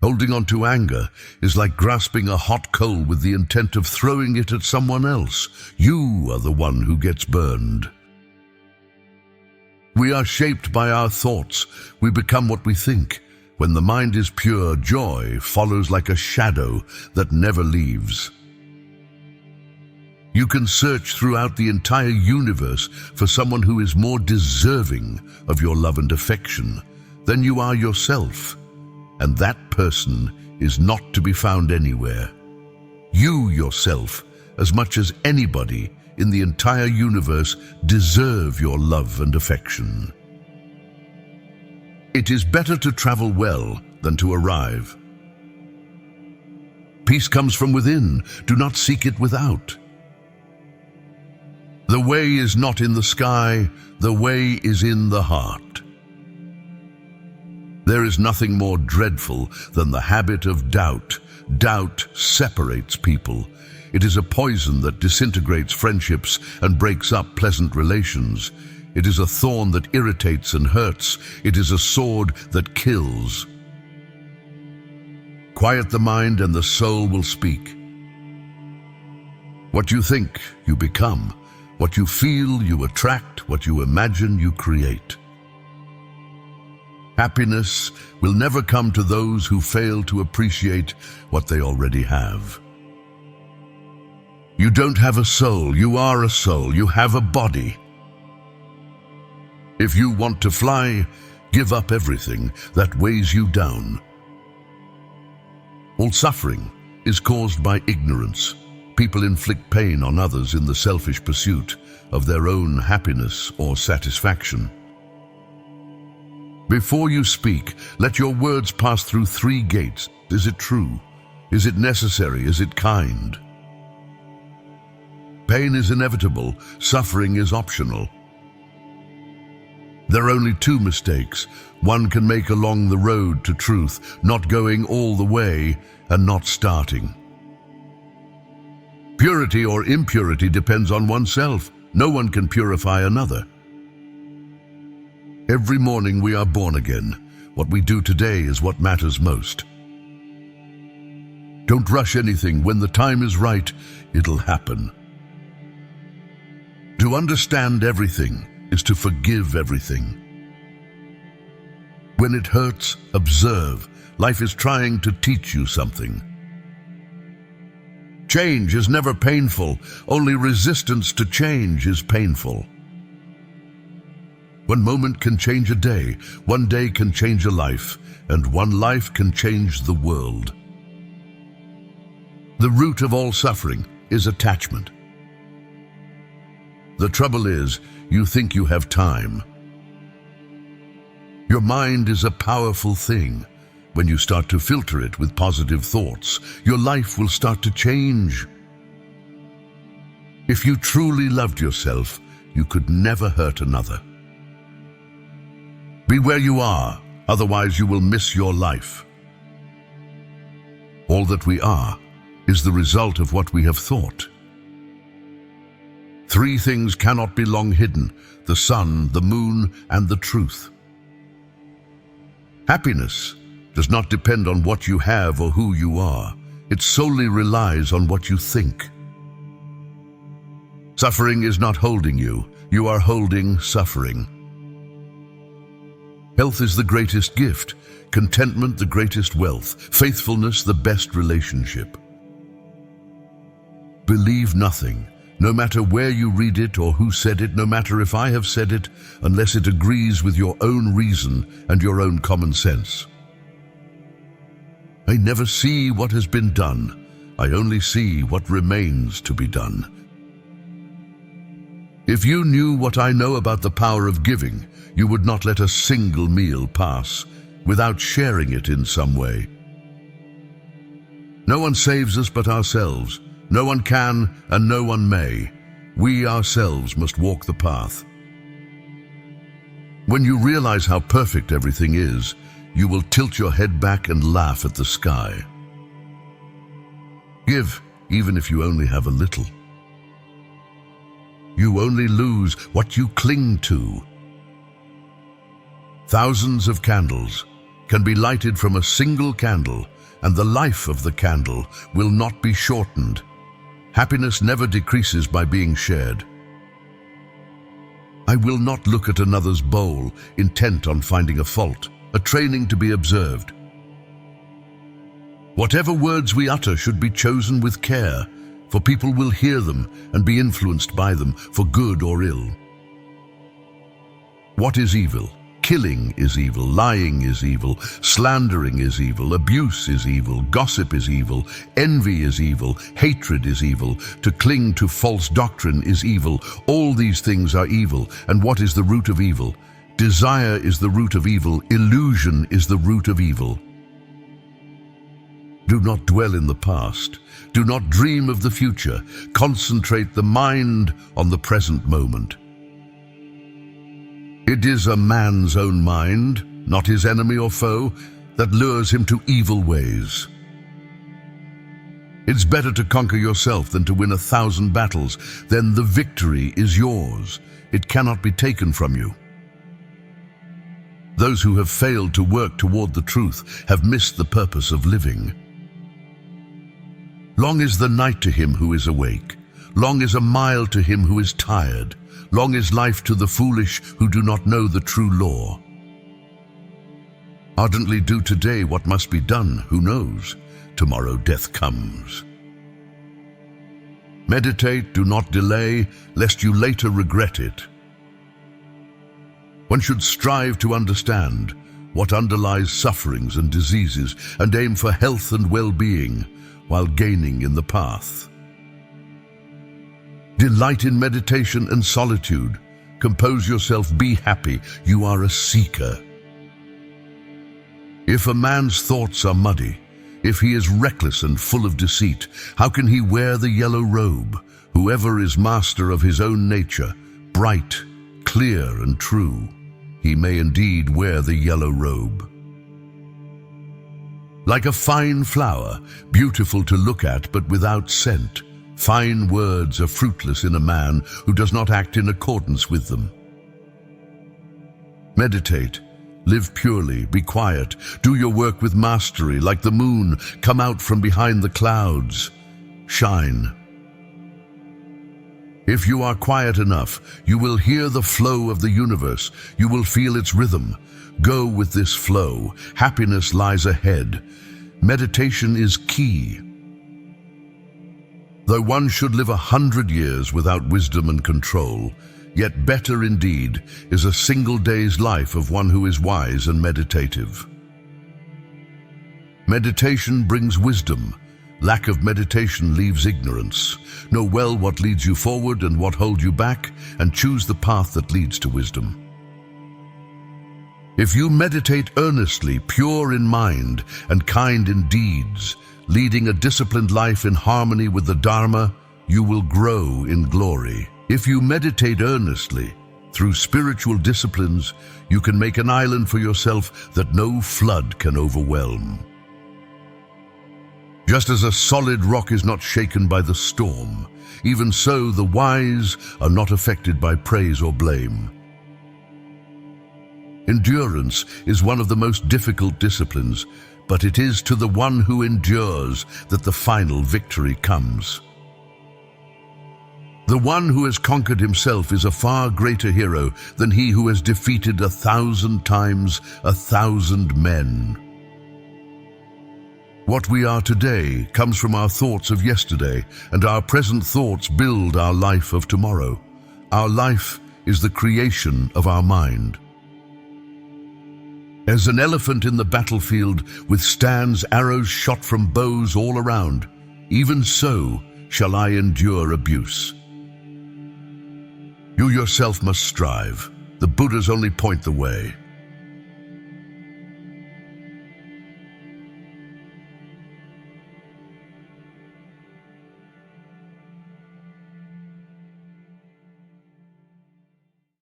Holding on to anger is like grasping a hot coal with the intent of throwing it at someone else. You are the one who gets burned. We are shaped by our thoughts. We become what we think. When the mind is pure, joy follows like a shadow that never leaves. You can search throughout the entire universe for someone who is more deserving of your love and affection than you are yourself. And that person is not to be found anywhere. You yourself, as much as anybody in the entire universe, deserve your love and affection. It is better to travel well than to arrive. Peace comes from within. Do not seek it without. The way is not in the sky. The way is in the heart. There is nothing more dreadful than the habit of doubt. Doubt separates people. It is a poison that disintegrates friendships and breaks up pleasant relations. It is a thorn that irritates and hurts. It is a sword that kills. Quiet the mind and the soul will speak. What you think, you become. What you feel, you attract. What you imagine, you create. Happiness will never come to those who fail to appreciate what they already have. You don't have a soul. You are a soul. You have a body. If you want to fly, give up everything that weighs you down. All suffering is caused by ignorance. People inflict pain on others in the selfish pursuit of their own happiness or satisfaction. Before you speak, let your words pass through 3 gates. Is it true? Is it necessary? Is it kind? Pain is inevitable. Suffering is optional. There are only 2 mistakes one can make along the road to truth: not going all the way and not starting. Purity or impurity depends on oneself. No one can purify another. Every morning we are born again. What we do today is what matters most. Don't rush anything. When the time is right, it'll happen. To understand everything is to forgive everything. When it hurts, observe. Life is trying to teach you something. Change is never painful. Only resistance to change is painful. One moment can change a day, one day can change a life, and one life can change the world. The root of all suffering is attachment. The trouble is, you think you have time. Your mind is a powerful thing. When you start to filter it with positive thoughts, your life will start to change. If you truly loved yourself, you could never hurt another. Be where you are, otherwise you will miss your life. All that we are is the result of what we have thought. 3 things cannot be long hidden: the sun, the moon, and the truth. Happiness does not depend on what you have or who you are. It solely relies on what you think. Suffering is not holding you. You are holding suffering. Health is the greatest gift, contentment the greatest wealth, faithfulness the best relationship. Believe nothing, no matter where you read it or who said it, no matter if I have said it, unless it agrees with your own reason and your own common sense. I never see what has been done. I only see what remains to be done. If you knew what I know about the power of giving, you would not let a single meal pass without sharing it in some way. No one saves us but ourselves. No one can and no one may. We ourselves must walk the path. When you realize how perfect everything is, you will tilt your head back and laugh at the sky. Give, even if you only have a little. You only lose what you cling to. Thousands of candles, can be lighted from a single candle, and the life of the candle will not be shortened. Happiness never decreases by being shared. I will not look at another's bowl, intent on finding a fault, a training to be observed. Whatever words we utter should be chosen with care, for people will hear them and be influenced by them for good or ill. What is evil? Killing is evil, lying is evil, slandering is evil, abuse is evil, gossip is evil, envy is evil, hatred is evil, to cling to false doctrine is evil. All these things are evil. And what is the root of evil? Desire is the root of evil, illusion is the root of evil. Do not dwell in the past. Do not dream of the future. Concentrate the mind on the present moment. It is a man's own mind, not his enemy or foe, that lures him to evil ways. It's better to conquer yourself than to win 1,000 battles. Then the victory is yours. It cannot be taken from you. Those who have failed to work toward the truth have missed the purpose of living. Long is the night to him who is awake. Long is a mile to him who is tired. Long is life to the foolish who do not know the true law. Ardently do today what must be done, who knows? Tomorrow death comes. Meditate, do not delay, lest you later regret it. One should strive to understand what underlies sufferings and diseases and aim for health and well-being while gaining in the path. Delight in meditation and solitude. Compose yourself, be happy. You are a seeker. If a man's thoughts are muddy, if he is reckless and full of deceit, how can he wear the yellow robe? Whoever is master of his own nature, bright, clear, and true, he may indeed wear the yellow robe. Like a fine flower, beautiful to look at but without scent, fine words are fruitless in a man who does not act in accordance with them. Meditate, live purely, be quiet, do your work with mastery. Like the moon, come out from behind the clouds, shine. If you are quiet enough, you will hear the flow of the universe. You will feel its rhythm. Go with this flow. Happiness lies ahead. Meditation is key. Though one should live 100 years without wisdom and control, yet better indeed is a single day's life of one who is wise and meditative. Meditation brings wisdom. Lack of meditation leaves ignorance. Know well what leads you forward and what holds you back, and choose the path that leads to wisdom. If you meditate earnestly, pure in mind and kind in deeds, leading a disciplined life in harmony with the Dharma, you will grow in glory. If you meditate earnestly, through spiritual disciplines, you can make an island for yourself that no flood can overwhelm. Just as a solid rock is not shaken by the storm, even so the wise are not affected by praise or blame. Endurance is one of the most difficult disciplines, but it is to the one who endures that the final victory comes. The one who has conquered himself is a far greater hero than he who has defeated 1,000 times 1,000 men. What we are today comes from our thoughts of yesterday, and our present thoughts build our life of tomorrow. Our life is the creation of our mind. As an elephant in the battlefield withstands arrows shot from bows all around, even so shall I endure abuse. You yourself must strive. The Buddhas only point the way.